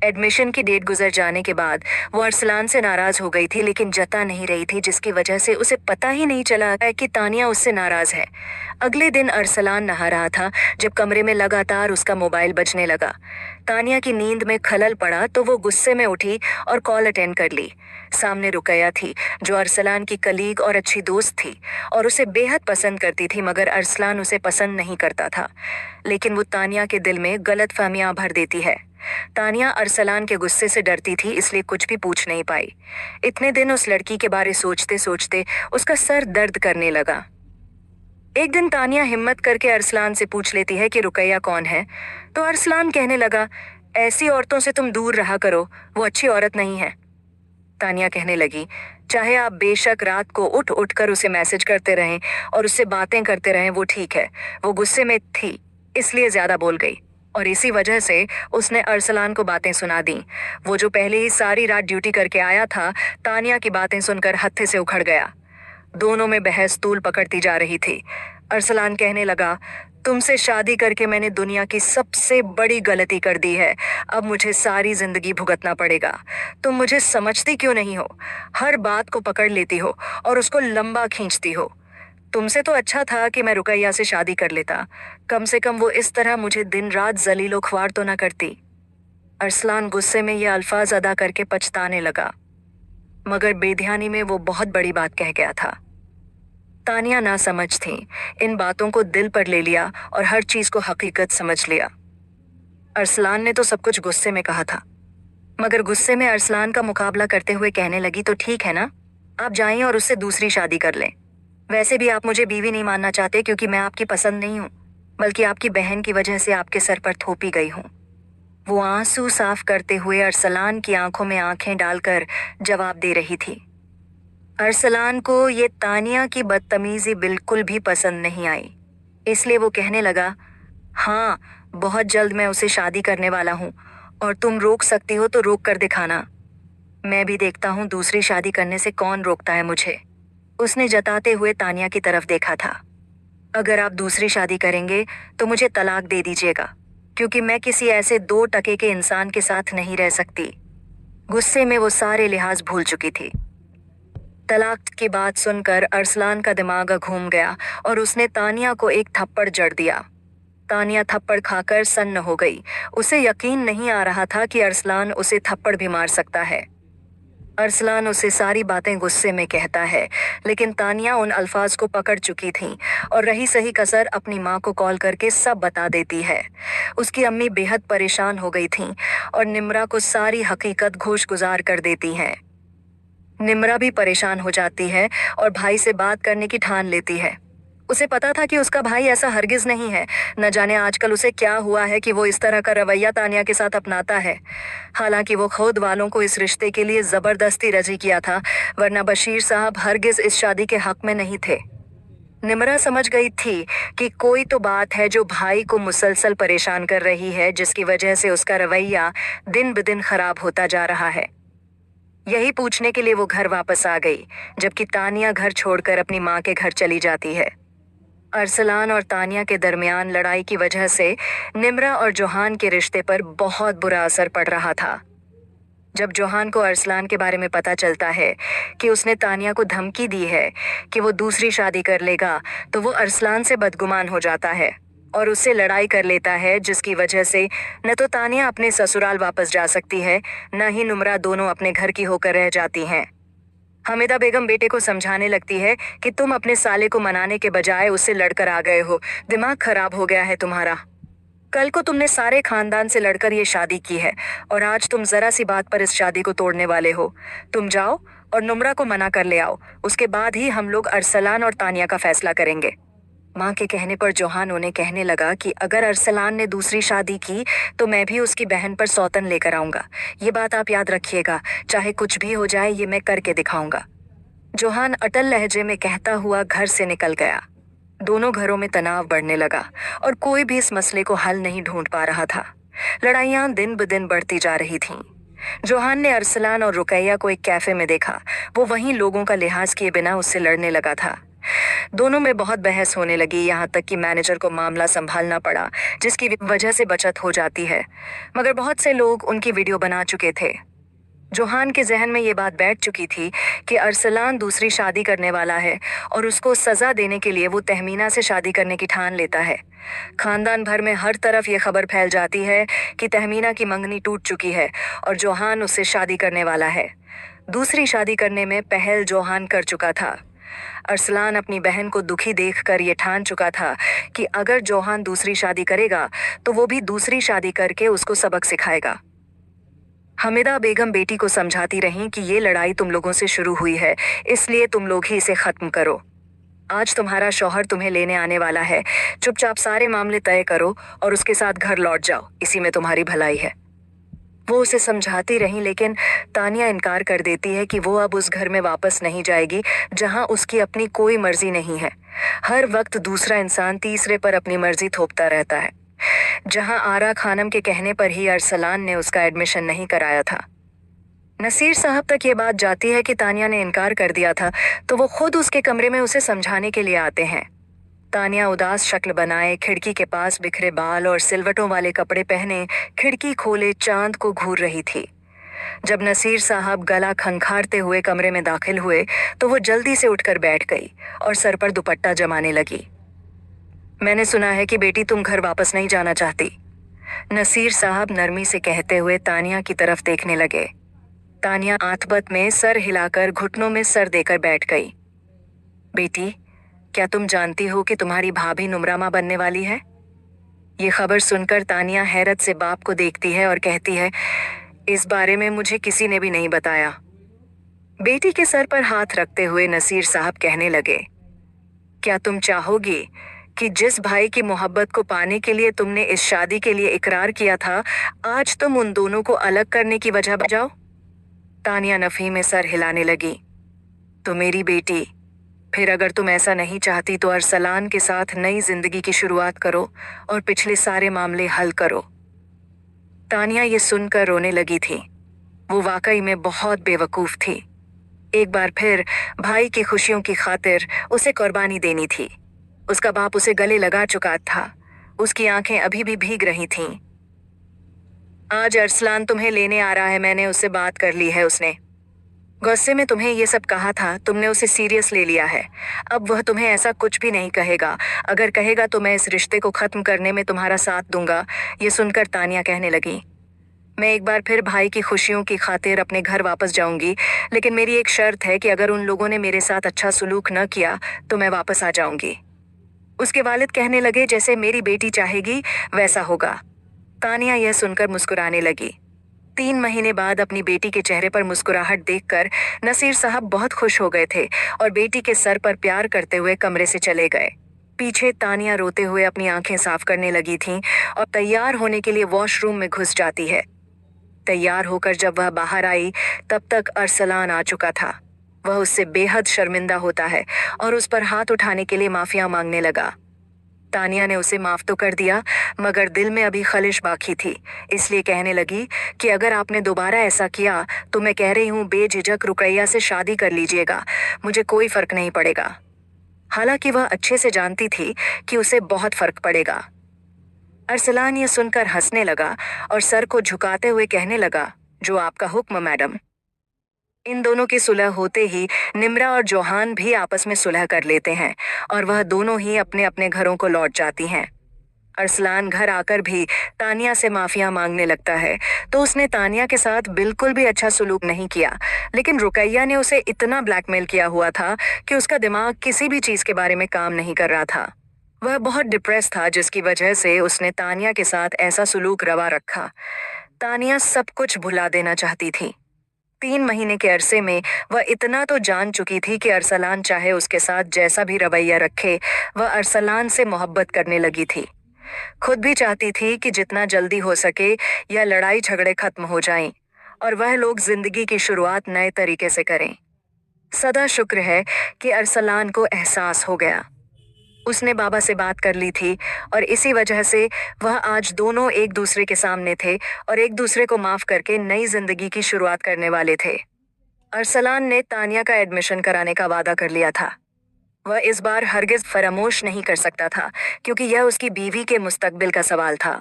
एडमिशन की डेट गुजर जाने के बाद वो अरसलान से नाराज हो गई थी, लेकिन जता नहीं रही थी, जिसकी वजह से उसे पता ही नहीं चला कि तानिया उससे नाराज है। अगले दिन अरसलान नहा रहा था जब कमरे में लगातार उसका मोबाइल बजने लगा। तानिया की नींद में खलल पड़ा तो वो गुस्से में उठी और कॉल अटेंड कर ली। सामने रुकैया थी, जो अरसलान की कलीग और अच्छी दोस्त थी और उसे बेहद पसंद करती थी, मगर अरसलान उसे पसंद नहीं करता था। लेकिन वो तानिया के दिल में गलत फहमियां भर देती है। तानिया अरसलान के गुस्से से डरती थी, इसलिए कुछ भी पूछ नहीं पाई। इतने दिन उस लड़की के बारे सोचते सोचते उसका सर दर्द करने लगा। एक दिन तानिया हिम्मत करके अरसलान से पूछ लेती है कि रुकैया कौन है, तो अरसलान कहने लगा, ऐसी औरतों से तुम दूर रहा करो, वो अच्छी औरत नहीं है। तानिया कहने लगी, चाहे आप बेशक रात को उठ उठ कर उसे मैसेज करते रहें और उससे बातें करते रहें, वो ठीक है। वो गुस्से में थी, इसलिए ज्यादा बोल गई और इसी वजह से उसने अरसलान को बातें सुना दी। वो जो पहले ही सारी रात ड्यूटी करके आया था, तानिया की बातें सुनकर हत्थे से उखड़ गया। दोनों में बहस तूल पकड़ती जा रही थी। अरसलान कहने लगा, तुमसे शादी करके मैंने दुनिया की सबसे बड़ी गलती कर दी है। अब मुझे सारी जिंदगी भुगतना पड़ेगा। तुम मुझे समझती क्यों नहीं हो? हर बात को पकड़ लेती हो और उसको लंबा खींचती हो। तुमसे तो अच्छा था कि मैं रुकैया से शादी कर लेता। कम से कम वो इस तरह मुझे दिन रात जलीलो ख्वार तो ना करती। अरसलान गुस्से में ये अल्फाज अदा करके पछताने लगा, मगर बेध्यानी में वो बहुत बड़ी बात कह गया था। तानिया ना समझ थी, इन बातों को दिल पर ले लिया और हर चीज को हकीकत समझ लिया। अरसलान ने तो सब कुछ गुस्से में कहा था, मगर गुस्से में अरसलान का मुकाबला करते हुए कहने लगी, तो ठीक है ना, आप जाइए और उससे दूसरी शादी कर लें। वैसे भी आप मुझे बीवी नहीं मानना चाहते, क्योंकि मैं आपकी पसंद नहीं हूँ, बल्कि आपकी बहन की वजह से आपके सर पर थोपी गई हूँ। वो आंसू साफ करते हुए अरसलान की आंखों में आंखें डालकर जवाब दे रही थी। अरसलान को ये तानिया की बदतमीजी बिल्कुल भी पसंद नहीं आई, इसलिए वो कहने लगा, हाँ बहुत जल्द मैं उसे शादी करने वाला हूँ और तुम रोक सकती हो तो रोक कर दिखाना। मैं भी देखता हूँ दूसरी शादी करने से कौन रोकता है मुझे। उसने जताते हुए तानिया की तरफ देखा था। अगर आप दूसरी शादी करेंगे तो मुझे तलाक दे दीजिएगा, क्योंकि मैं किसी ऐसे 2 टके के इंसान के साथ नहीं रह सकती। गुस्से में वो सारे लिहाज भूल चुकी थी। तलाक की बात सुनकर अरसलान का दिमाग घूम गया और उसने तानिया को एक थप्पड़ जड़ दिया। तानिया थप्पड़ खाकर सन्न हो गई। उसे यकीन नहीं आ रहा था कि अरसलान उसे थप्पड़ भी मार सकता है। अरसलान उसे सारी बातें गुस्से में कहता है, लेकिन तानिया उन अल्फाज को पकड़ चुकी थी और रही सही कसर अपनी माँ को कॉल करके सब बता देती है। उसकी अम्मी बेहद परेशान हो गई थीं और निम्रा को सारी हकीकत गोशगुजार कर देती हैं। निम्रा भी परेशान हो जाती है और भाई से बात करने की ठान लेती है। उसे पता था कि उसका भाई ऐसा हरगिज नहीं है। न जाने आजकल उसे क्या हुआ है कि वो इस तरह का रवैया तानिया के साथ अपनाता है। हालांकि वो खुद वालों को इस रिश्ते के लिए जबरदस्ती राजी किया था, वरना बशीर साहब हरगिज इस शादी के हक में नहीं थे। निम्रा समझ गई थी कि कोई तो बात है जो भाई को मुसलसल परेशान कर रही है, जिसकी वजह से उसका रवैया दिन ब दिन खराब होता जा रहा है। यही पूछने के लिए वो घर वापस आ गई, जबकि तानिया घर छोड़कर अपनी माँ के घर चली जाती है। अरसलान और तानिया के दरमियान लड़ाई की वजह से निम्रा और जोहान के रिश्ते पर बहुत बुरा असर पड़ रहा था। जब जोहान को अरसलान के बारे में पता चलता है कि उसने तानिया को धमकी दी है कि वो दूसरी शादी कर लेगा, तो वो अरसलान से बदगुमान हो जाता है और उससे लड़ाई कर लेता है, जिसकी वजह से न तो तानिया अपने ससुराल वापस जा सकती है, न ही निम्रा दोनों अपने घर की होकर रह जाती हैं। हमीदा बेगम बेटे को समझाने लगती है कि तुम अपने साले को मनाने के बजाय उससे लड़कर आ गए हो, दिमाग खराब हो गया है तुम्हारा। कल को तुमने सारे खानदान से लड़कर ये शादी की है और आज तुम जरा सी बात पर इस शादी को तोड़ने वाले हो। तुम जाओ और नुम्रा को मना कर ले आओ, उसके बाद ही हम लोग अरसलान और तानिया का फैसला करेंगे। माँ के कहने पर जोहान उन्हें कहने लगा कि अगर अरसलान ने दूसरी शादी की तो मैं भी उसकी बहन पर सौतन लेकर आऊंगा। ये बात आप याद रखिएगा, चाहे कुछ भी हो जाए ये मैं करके दिखाऊंगा। जोहान अटल लहजे में कहता हुआ घर से निकल गया। दोनों घरों में तनाव बढ़ने लगा और कोई भी इस मसले को हल नहीं ढूंढ पा रहा था। लड़ाइयां दिन ब दिन बढ़ती जा रही थीं। जोहान ने अरसलान और रुकैया को एक कैफे में देखा। वो वहीं लोगों का लिहाज किए बिना उससे लड़ने लगा था। दोनों में बहुत बहस होने लगी, यहाँ तक कि मैनेजर को मामला संभालना पड़ा, जिसकी वजह से बचत हो जाती है। मगर बहुत से लोग उनकी वीडियो बना चुके थे। जोहान के जहन में ये बात बैठ चुकी थी कि अरसलान दूसरी शादी करने वाला है और उसको सजा देने के लिए वो तहमीना से शादी करने की ठान लेता है। खानदान भर में हर तरफ ये खबर फैल जाती है कि तहमीना की मंगनी टूट चुकी है और जोहान उससे शादी करने वाला है। दूसरी शादी करने में पहल जोहान कर चुका था। अरसलान अपनी बहन को दुखी देखकर ये ठान चुका था कि अगर जोहान दूसरी शादी करेगा तो वो भी दूसरी शादी करके उसको सबक सिखाएगा। हमिदा बेगम बेटी को समझाती रहीं कि ये लड़ाई तुम लोगों से शुरू हुई है, इसलिए तुम लोग ही इसे खत्म करो। आज तुम्हारा शौहर तुम्हें लेने आने वाला है, चुपचाप सारे मामले तय करो और उसके साथ घर लौट जाओ, इसी में तुम्हारी भलाई है। वो उसे समझाती रहीं, लेकिन तानिया इनकार कर देती है कि वो अब उस घर में वापस नहीं जाएगी जहां उसकी अपनी कोई मर्जी नहीं है। हर वक्त दूसरा इंसान तीसरे पर अपनी मर्जी थोपता रहता है। जहां आरा खानम के कहने पर ही अरसलान ने उसका एडमिशन नहीं कराया था। नसीर साहब तक ये बात जाती है कि तानिया ने इनकार कर दिया था, तो वो खुद उसके कमरे में उसे समझाने के लिए आते हैं। तानिया उदास शक्ल बनाए, खिड़की के पास बिखरे बाल और सिलवटों वाले कपड़े पहने खिड़की खोले चांद को घूर रही थी। जब नसीर साहब गला खंखारते हुए कमरे में दाखिल हुए तो वो जल्दी से उठकर बैठ गई और सर पर दुपट्टा जमाने लगी। मैंने सुना है कि बेटी तुम घर वापस नहीं जाना चाहती, नसीर साहब नरमी से कहते हुए तानिया की तरफ देखने लगे। तानिया आत्मत में सर हिलाकर घुटनों में सर देकर बैठ गई। बेटी, क्या तुम जानती हो कि तुम्हारी भाभी नुम्रा मां बनने वाली है? ये खबर सुनकर तानिया हैरत से बाप को देखती है और कहती है, इस बारे में मुझे किसी ने भी नहीं बताया। बेटी के सर पर हाथ रखते हुए नसीर साहब कहने लगे, क्या तुम चाहोगी कि जिस भाई की मोहब्बत को पाने के लिए तुमने इस शादी के लिए इकरार किया था, आज तुम उन दोनों को अलग करने की वजह बजाओ? तानिया नफी में सर हिलाने लगी। तो मेरी बेटी, फिर अगर तुम ऐसा नहीं चाहती तो अरसलान के साथ नई जिंदगी की शुरुआत करो और पिछले सारे मामले हल करो। तानिया ये सुनकर रोने लगी थी। वो वाकई में बहुत बेवकूफ थी। एक बार फिर भाई की खुशियों की खातिर उसे कुर्बानी देनी थी। उसका बाप उसे गले लगा चुका था। उसकी आंखें अभी भी भीग रही थीं। आज अरसलान तुम्हें लेने आ रहा है, मैंने उससे बात कर ली है। उसने गुस्से में तुम्हें ये सब कहा था, तुमने उसे सीरियस ले लिया है। अब वह तुम्हें ऐसा कुछ भी नहीं कहेगा। अगर कहेगा तो मैं इस रिश्ते को खत्म करने में तुम्हारा साथ दूंगा। ये सुनकर तानिया कहने लगी, मैं एक बार फिर भाई की खुशियों की खातिर अपने घर वापस जाऊंगी, लेकिन मेरी एक शर्त है कि अगर उन लोगों ने मेरे साथ अच्छा सलूक न किया तो मैं वापस आ जाऊंगी। उसके वालिद कहने लगे, जैसे मेरी बेटी चाहेगी वैसा होगा। तानिया यह सुनकर मुस्कुराने लगी। 3 महीने बाद अपनी बेटी के चेहरे पर मुस्कुराहट देखकर नसीर साहब बहुत खुश हो गए थे और बेटी के सर पर प्यार करते हुए कमरे से चले गए। पीछे तानिया रोते हुए अपनी आंखें साफ करने लगी थीं और तैयार होने के लिए वॉशरूम में घुस जाती है। तैयार होकर जब वह बाहर आई तब तक अरसलान आ चुका था। वह उससे बेहद शर्मिंदा होता है और उस पर हाथ उठाने के लिए माफिया मांगने लगा। तानिया ने उसे माफ तो कर दिया, मगर दिल में अभी खलिश बाकी थी, इसलिए कहने लगी कि अगर आपने दोबारा ऐसा किया तो मैं कह रही हूँ बेझिझक रुकैया से शादी कर लीजिएगा, मुझे कोई फर्क नहीं पड़ेगा। हालांकि वह अच्छे से जानती थी कि उसे बहुत फर्क पड़ेगा। अरसलान ये सुनकर हंसने लगा और सर को झुकाते हुए कहने लगा, जो आपका हुक्म मैडम। इन दोनों की सुलह होते ही निम्रा और जोहान भी आपस में सुलह कर लेते हैं और वह दोनों ही अपने अपने घरों को लौट जाती हैं। अरसलान घर आकर भी तानिया से माफिया मांगने लगता है, तो उसने तानिया के साथ बिल्कुल भी अच्छा सलूक नहीं किया, लेकिन रुकैया ने उसे इतना ब्लैकमेल किया हुआ था कि उसका दिमाग किसी भी चीज के बारे में काम नहीं कर रहा था। वह बहुत डिप्रेस था, जिसकी वजह से उसने तानिया के साथ ऐसा सुलूक रवा रखा। तानिया सब कुछ भुला देना चाहती थी। 3 महीने के अरसे में वह इतना तो जान चुकी थी कि अरसलान चाहे उसके साथ जैसा भी रवैया रखे, वह अरसलान से मोहब्बत करने लगी थी। खुद भी चाहती थी कि जितना जल्दी हो सके यह लड़ाई झगड़े खत्म हो जाएं और वह लोग जिंदगी की शुरुआत नए तरीके से करें। सदा शुक्र है कि अरसलान को एहसास हो गया। उसने बाबा से बात कर ली थी और इसी वजह से वह आज दोनों एक दूसरे के सामने थे और एक दूसरे को माफ करके नई जिंदगी की शुरुआत करने वाले थे। अरसलान ने तानिया का एडमिशन कराने का वादा कर लिया था। वह इस बार हरगिज फरामोश नहीं कर सकता था, क्योंकि यह उसकी बीवी के मुस्तकबिल का सवाल था।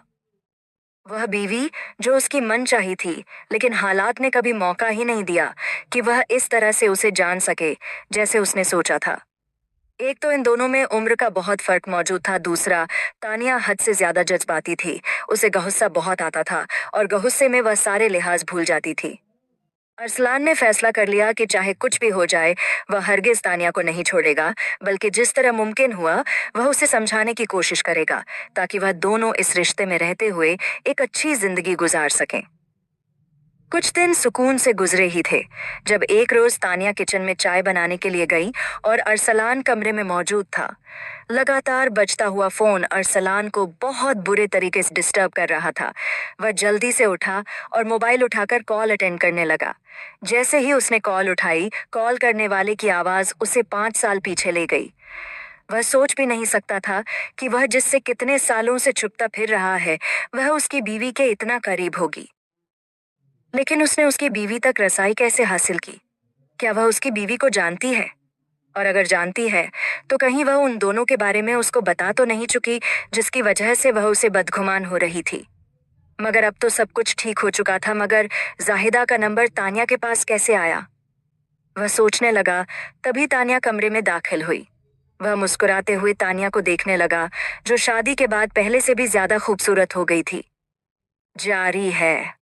वह बीवी जो उसकी मनचाही थी, लेकिन हालात ने कभी मौका ही नहीं दिया कि वह इस तरह से उसे जान सके जैसे उसने सोचा था। एक तो इन दोनों में उम्र का बहुत फर्क मौजूद था, दूसरा तानिया हद से ज्यादा जज्बाती थी। उसे गुस्सा बहुत आता था और गुस्से में वह सारे लिहाज भूल जाती थी। अरसलान ने फैसला कर लिया कि चाहे कुछ भी हो जाए, वह हरगिज तानिया को नहीं छोड़ेगा, बल्कि जिस तरह मुमकिन हुआ वह उसे समझाने की कोशिश करेगा, ताकि वह दोनों इस रिश्ते में रहते हुए एक अच्छी जिंदगी गुजार सकें। कुछ दिन सुकून से गुजरे ही थे, जब एक रोज तानिया किचन में चाय बनाने के लिए गई और अरसलान कमरे में मौजूद था। लगातार बजता हुआ फोन अरसलान को बहुत बुरे तरीके से डिस्टर्ब कर रहा था। वह जल्दी से उठा और मोबाइल उठाकर कॉल अटेंड करने लगा। जैसे ही उसने कॉल उठाई, कॉल करने वाले की आवाज उसे 5 साल पीछे ले गई। वह सोच भी नहीं सकता था कि वह जिससे कितने सालों से छुपता फिर रहा है, वह उसकी बीवी के इतना करीब होगी। लेकिन उसने उसकी बीवी तक रसाई कैसे हासिल की? क्या वह उसकी बीवी को जानती है? और अगर जानती है, तो कहीं वह उन दोनों के बारे में उसको बता तो नहीं चुकी, जिसकी वजह से वह उसे बदगुमान हो रही थी। मगर अब तो सब कुछ ठीक हो चुका था, मगर जाहिदा का नंबर तानिया के पास कैसे आया? वह सोचने लगा, तभी तानिया कमरे में दाखिल हुई। वह मुस्कुराते हुए तानिया को देखने लगा, जो शादी के बाद पहले से भी ज्यादा खूबसूरत हो गई थी। जारी है।